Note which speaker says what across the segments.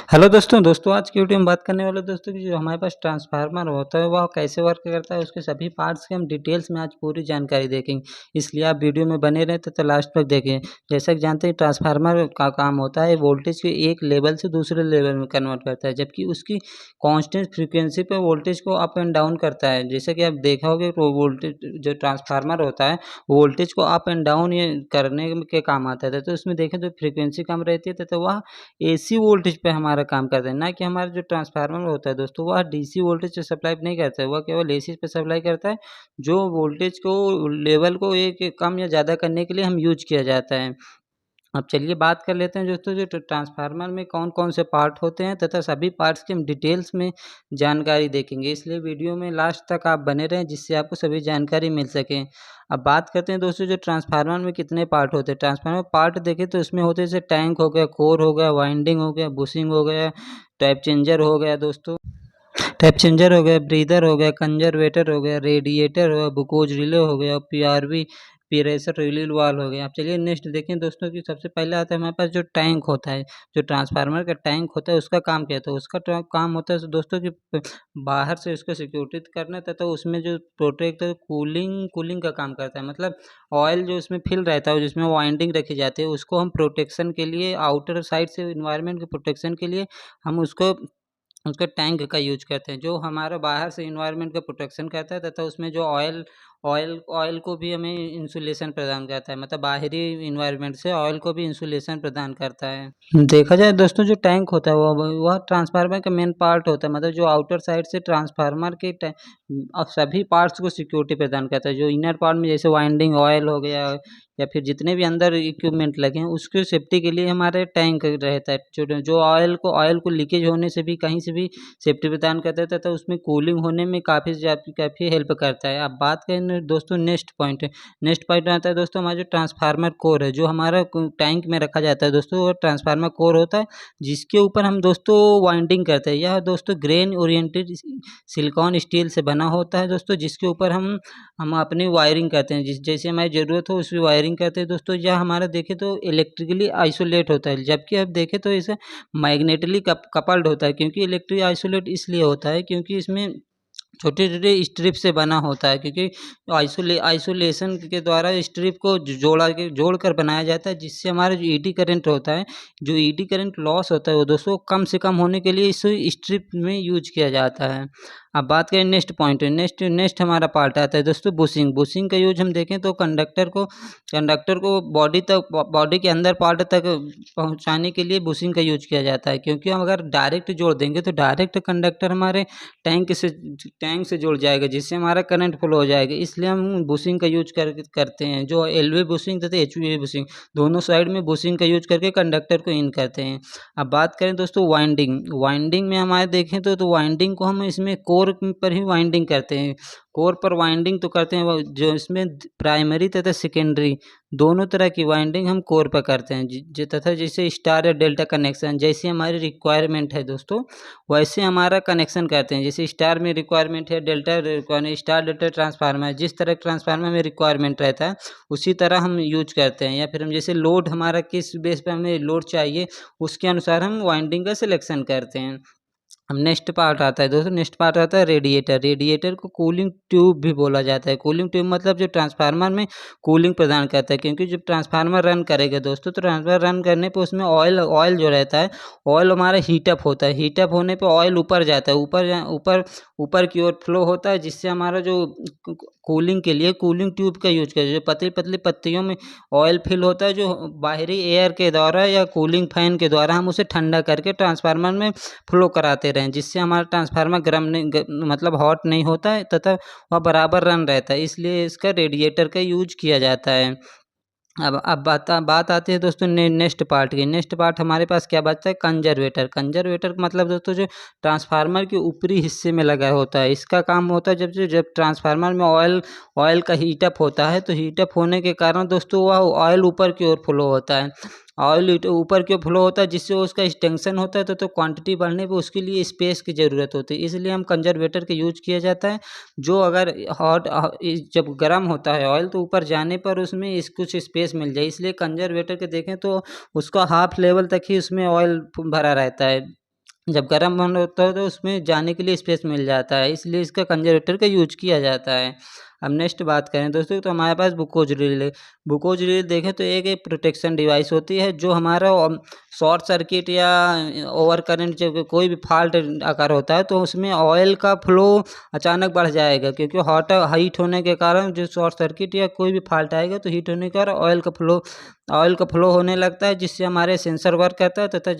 Speaker 1: Hello दोस्तों आज की वीडियो में बात करने वाले दोस्तों कि जो हमारे पास ट्रांसफार्मर होता है वह कैसे वर्क करता है, उसके सभी पार्ट्स की हम डिटेल्स में आज पूरी जानकारी देखेंगे। इसलिए आप वीडियो में बने रहें तो लास्ट तक देखें। जैसा कि जानते हैं ट्रांसफार्मर का काम होता है वोल्टेज के एक लेवल से दूसरे लेवल में कन्वर्ट करता है, जबकि उसकी कांस्टेंट फ्रीक्वेंसी पर वोल्टेज को अप एंड डाउन करता है। जैसे कि आप देखा होगा तो वोल्टेज जो ट्रांसफार्मर होता है वोल्टेज को अप एंड डाउन ये करने के काम आता है। तो उसमें देखें तो फ्रीक्वेंसी कम रहती है तो वह एसी वोल्टेज पे हमारा काम करता है, ना कि हमारा जो ट्रांसफार्मर होता है दोस्तों वह डीसी वोल्टेज से सप्लाई नहीं करता है, वह केवल एसी पे सप्लाई करता है। जो वोल्टेज को लेवल को एक कम या ज़्यादा करने के लिए हम यूज किया जाता है। अब चलिए बात कर लेते हैं दोस्तों जो ट्रांसफार्मर में कौन कौन से पार्ट होते हैं तथा सभी पार्ट्स की हम डिटेल्स में जानकारी देखेंगे। इसलिए वीडियो में लास्ट तक आप बने रहें जिससे आपको सभी जानकारी मिल सके। अब बात करते हैं दोस्तों जो ट्रांसफार्मर में कितने पार्ट होते हैं। ट्रांसफार्मर पार्ट देखें तो इसमें होते हैं जैसे टैंक हो गया, कोर हो गया, वाइंडिंग हो गया, बुशिंग हो गया, टाइप चेंजर हो गया दोस्तों, टाइप चेंजर हो गया, ब्रीदर हो गया, कंजर्वेटर हो गया, रेडिएटर हो गया, बुकोज रिले हो गया, पीआरवी प्रेशर रिलीव वाल्व हो गया। अब चलिए नेक्स्ट देखें दोस्तों कि सबसे पहले आता है हमारे पास जो टैंक होता है। जो ट्रांसफार्मर का टैंक होता है उसका काम क्या होता है। उसका काम होता है दोस्तों कि बाहर से उसको सिक्योरिटी करना तथा उसमें जो प्रोटेक्ट कूलिंग कूलिंग का काम करता है। मतलब ऑयल जो उसमें फिल रहता है जिसमें वाइंडिंग रखी जाती है उसको हम प्रोटेक्शन के लिए आउटर साइड से इन्वायरमेंट के प्रोटेक्शन के लिए हम उसके टैंक का यूज करते हैं, जो हमारा बाहर से इन्वायरमेंट का प्रोटेक्शन करता है तथा उसमें जो ऑयल ऑयल ऑयल को भी हमें इंसुलेशन प्रदान करता है। मतलब बाहरी इन्वायरमेंट से ऑयल को भी इंसुलेशन प्रदान करता है। देखा जाए दोस्तों जो टैंक होता है वह ट्रांसफार्मर का मेन पार्ट होता है। मतलब जो आउटर साइड से ट्रांसफार्मर के अब सभी पार्ट्स को सिक्योरिटी प्रदान करता है। जो इनर पार्ट में जैसे वाइंडिंग ऑयल हो गया या फिर जितने भी अंदर इक्विपमेंट लगे हैं उसकी सेफ्टी के लिए हमारे टैंक रहता है। जो जो ऑयल को लीकेज होने से भी कहीं से भी सेफ्टी प्रदान करता है तथा उसमें कूलिंग होने में काफ़ी हेल्प करता है। अब बात करें दोस्तों नेक्स्ट पॉइंट आता है दोस्तों हमारा जो ट्रांसफार्मर कोर है, जो हमारा टैंक में रखा जाता है दोस्तों वो ट्रांसफार्मर कोर होता है, जिसके ऊपर हम दोस्तों वाइंडिंग करते हैं। यह दोस्तों ग्रेन ओरिएंटेड सिलिकॉन स्टील से बना होता है दोस्तों, जिसके ऊपर हम अपनी वायरिंग करते हैं। जैसे हमारी ज़रूरत हो उसकी वायरिंग करते हैं दोस्तों। यह हमारा देखें तो इलेक्ट्रिकली आइसोलेट होता है, जबकि अब देखें तो इसे मैग्नेटिकली कपल्ड होता है। क्योंकि इलेक्ट्रिक आइसोलेट इसलिए होता है क्योंकि इसमें छोटे-छोटे स्ट्रिप से बना होता है। क्योंकि आइसोलेशन के द्वारा स्ट्रिप को जोड़कर बनाया जाता है, जिससे हमारा जो ईडी करंट होता है, जो ईडी करंट लॉस होता है वो दोस्तों कम से कम होने के लिए इस स्ट्रिप में यूज किया जाता है। अब बात करें नेक्स्ट पॉइंट नेक्स्ट हमारा पार्ट आता है दोस्तों बुशिंग का यूज हम देखें तो कंडक्टर को बॉडी के अंदर पार्ट तक पहुंचाने के लिए बुशिंग का यूज किया जाता है। क्योंकि हम अगर डायरेक्ट जोड़ देंगे तो डायरेक्ट कंडक्टर हमारे टैंक से जुड़ जाएगा, जिससे हमारा करंट फ्लो हो जाएगा। इसलिए हम बुशिंग का यूज करते हैं, जो एलवी बुशिंग तथा एचवी बुशिंग दोनों साइड में बुशिंग का यूज करके कंडक्टर को इन करते हैं। अब बात करें दोस्तों वाइंडिंग में हमारे देखें तो वाइंडिंग को हम इसमें कोर पर ही वाइंडिंग करते हैं। कोर पर वाइंडिंग तो करते हैं जो इसमें प्राइमरी तथा सेकेंडरी दोनों तरह की वाइंडिंग हम कोर पर करते हैं। तथा जैसे स्टार या डेल्टा कनेक्शन जैसी हमारी रिक्वायरमेंट है दोस्तों वैसे हमारा कनेक्शन करते हैं। जैसे स्टार में रिक्वायरमेंट है, delta requirement, star delta transformer जिस तरह ट्रांसफार्मर में रिक्वायरमेंट रहता है उसी तरह हम यूज करते हैं। या फिर हम जैसे लोड हमारा किस बेस पर हमें लोड चाहिए उसके अनुसार हम वाइंडिंग का सिलेक्शन करते हैं। अब नेक्स्ट पार्ट आता है दोस्तों नेक्स्ट पार्ट आता है रेडिएटर को कूलिंग ट्यूब भी बोला जाता है। कूलिंग ट्यूब मतलब जो ट्रांसफार्मर में कूलिंग प्रदान करता है। क्योंकि जब ट्रांसफार्मर रन करेगा दोस्तों तो ट्रांसफार्मर रन करने पे उसमें ऑयल जो रहता है ऑयल हमारा हीटअप होता है। हीटअप होने पे ऑयल ऊपर जाता है, ऊपर की ओर फ्लो होता है, जिससे हमारा जो कूलिंग के लिए कूलिंग ट्यूब का यूज करते हैं। जो पतली पतली पत्तियों में ऑयल फिल होता है, जो बाहरी एयर के द्वारा या कूलिंग फैन के द्वारा हम उसे ठंडा करके ट्रांसफार्मर में फ्लो कराते रहें, जिससे हमारा ट्रांसफार्मर गर्म नहीं मतलब हॉट नहीं होता है तथा वह बराबर रन रहता है। इसलिए इसका रेडिएटर का यूज किया जाता है। अब बात आती है दोस्तों नेक्स्ट पार्ट की। नेक्स्ट पार्ट हमारे पास क्या बचता है कंजर्वेटर का मतलब दोस्तों जो ट्रांसफार्मर के ऊपरी हिस्से में लगा होता है। इसका काम होता है जब ट्रांसफार्मर में ऑयल का हीटअप होता है तो हीटअप होने के कारण दोस्तों वह ऑयल ऊपर की ओर फ्लो होता है। ऑयल ऊपर की ओर फ्लो होता है जिससे उसका एक्सटेंशन होता है तो क्वांटिटी बढ़ने पे उसके लिए स्पेस की ज़रूरत होती है। इसलिए हम कंजर्वेटर का यूज किया जाता है। जो अगर जब गर्म होता है ऑयल तो ऊपर जाने पर उसमें कुछ स्पेस मिल जाए, इसलिए कंजर्वेटर के देखें तो उसका हाफ लेवल तक ही उसमें ऑयल भरा रहता है। जब गर्म होता है तो उसमें जाने के लिए स्पेस मिल जाता है, इसलिए इसका कंजर्वेटर का यूज किया जाता है। अब नेक्स्ट बात करें दोस्तों, तो हमारे पास बुकोज ड्रिल है। बुकोज ड्रिल देखें तो एक प्रोटेक्शन डिवाइस होती है जो हमारा शॉर्ट सर्किट या ओवर करंट जब कोई भी फॉल्ट अगर होता है तो उसमें ऑयल का फ्लो अचानक बढ़ जाएगा, क्योंकि हीट होने के कारण जो शॉर्ट सर्किट या कोई भी फॉल्ट आएगा तो हीट होने के कारण ऑयल का फ्लो होने लगता है, जिससे हमारे सेंसर वर्क करता है तथा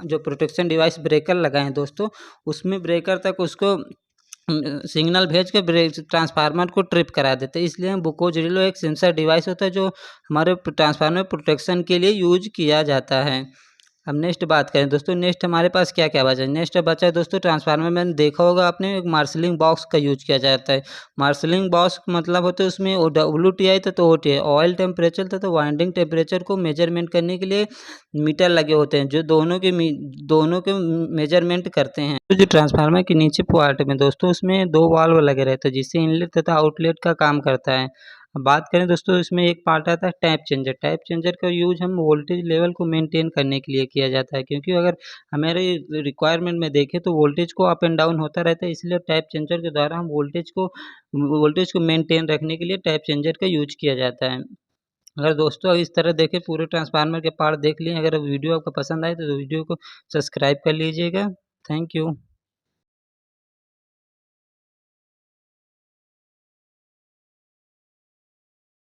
Speaker 1: जो प्रोटेक्शन डिवाइस ब्रेकर लगाए हैं दोस्तों, उसमें ब्रेकर तक उसको सिग्नल भेज के ब्रेक ट्रांसफार्मर को ट्रिप करा देते हैं। इसलिए बुको ड्रिलो एक सेंसर डिवाइस होता है जो हमारे ट्रांसफार्मर प्रोटेक्शन के लिए यूज किया जाता है। अब नेक्स्ट बात करें दोस्तों, नेक्स्ट हमारे पास क्या क्या बचा है। नेक्स्ट बचा है दोस्तों ट्रांसफार्मर में देखा होगा आपने, एक मार्शलिंग बॉक्स का यूज किया जाता है। मार्शलिंग बॉक्स मतलब होता है उसमें WTI तो OTI ऑयल टेम्परेचर तथा वाइंडिंग टेम्परेचर को मेजरमेंट करने के लिए मीटर लगे होते हैं, जो दोनों के मेजरमेंट करते हैं। तो जो ट्रांसफार्मर के नीचे पार्ट में दोस्तों उसमें 2 वाल्व लगे रहते हैं, जिससे इनलेट तथा आउटलेट का काम करता है। अब बात करें दोस्तों, इसमें एक पार्ट आता है टैप चेंजर। टैप चेंजर का यूज हम वोल्टेज लेवल को मेंटेन करने के लिए किया जाता है, क्योंकि अगर हमारे रिक्वायरमेंट में देखें तो वोल्टेज को अप एंड डाउन होता रहता है, इसलिए टैप चेंजर के द्वारा हम वोल्टेज को मेंटेन रखने के लिए टैप चेंजर का यूज किया जाता है। अगर दोस्तों इस तरह देखें, पूरे ट्रांसफार्मर के पार्ट देख लिए, अगर वीडियो आपको पसंद आए तो वीडियो को सब्सक्राइब कर लीजिएगा। Thank you.